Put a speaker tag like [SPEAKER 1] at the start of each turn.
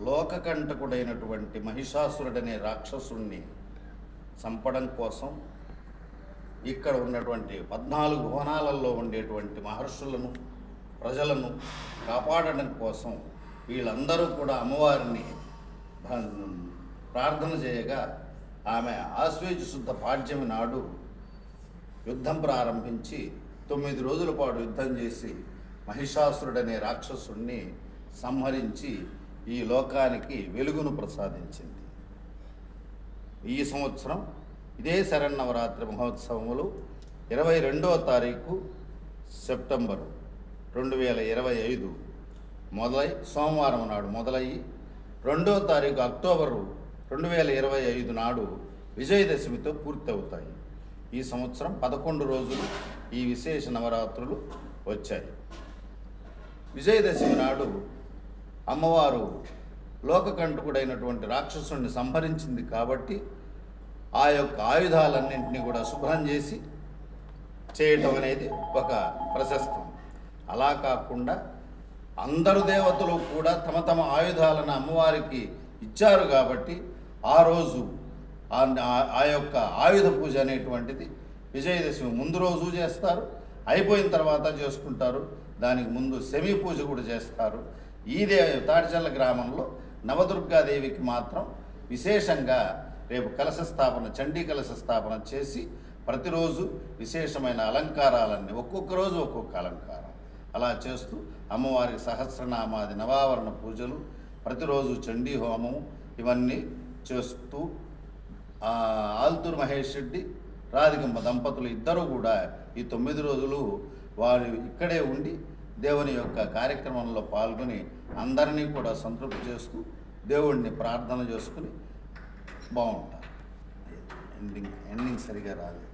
[SPEAKER 1] లోకకంటకుడైనటువంటి మహిషాసురుడనే రాక్షసుణ్ణి చంపడం కోసం ఇక్కడ ఉన్నటువంటి 14 భువనాలలో ఉండేటువంటి మహర్షులను ప్రజలను కాపాడడం కోసం వీళ్ళందరూ కూడా అమ్మవారిని ప్రార్థన చేయగా ఆమె ఆశ్వేజ శుద్ధ పాడ్యమి నాడు యుద్ధం ప్రారంభించి 9 రోజుల పాటు యుద్ధం చేసి మహిషాసురుడనే రాక్షసుణ్ణి సంహరించి ఈ లోకానికి వెలుగును ప్రసాదించింది. ఈ సంవత్సరం ఇదే శరన్నవరాత్రి మహోత్సవములు 22వ తారీఖు సెప్టెంబరు 2025 సోమవారం నాడు మొదలయ్యి 2వ తారీఖు అక్టోబరు 2025 నాడు విజయదశమితో పూర్తవుతాయి. ఈ సంవత్సరం 11 రోజులు ఈ విశేష నవరాత్రులు వచ్చాయి. విజయదశమి నాడు అమ్మవారు లోకకంటకుడైనటువంటి రాక్షసుని సంహరించింది కాబట్టి ఆ యొక్క ఆయుధాలన్నింటినీ కూడా శుభ్రం చేసి చేయటం అనేది ఒక ప్రశస్తం. అలా కాకుండా అందరు దేవతలు కూడా తమ తమ ఆయుధాలను అమ్మవారికి ఇచ్చారు కాబట్టి ఆ రోజు ఆ యొక్క ఆయుధ పూజ అనేటువంటిది విజయదశమి ముందు రోజు చేస్తారు, అయిపోయిన తర్వాత చేసుకుంటారు. దానికి ముందు శమీ పూజ కూడా చేస్తారు. ఈ తాడిచల్ల గ్రామంలో నవదుర్గాదేవికి మాత్రం విశేషంగా రేపు కలశ స్థాపన, చండీ కలశ స్థాపన చేసి ప్రతిరోజు విశేషమైన అలంకారాలన్నీ ఒక్కొక్క రోజు ఒక్కొక్క అలంకారం అలా చేస్తూ అమ్మవారికి సహస్రనామాది నవావరణ పూజలు, ప్రతిరోజు చండీ హోమము ఇవన్నీ చేస్తూ ఆల్తూరు మహేష్ రెడ్డి, రాధికమ్మ దంపతులు ఇద్దరు కూడా ఈ 9 రోజులు వారు ఇక్కడే ఉండి దేవుని యొక్క కార్యక్రమంలో పాల్గొని అందరినీ కూడా సంతృప్తి చేస్తూ దేవుడిని ప్రార్థన చేసుకుని బాగుంటారు. ఎండింగ్ సరిగా రాలేదు.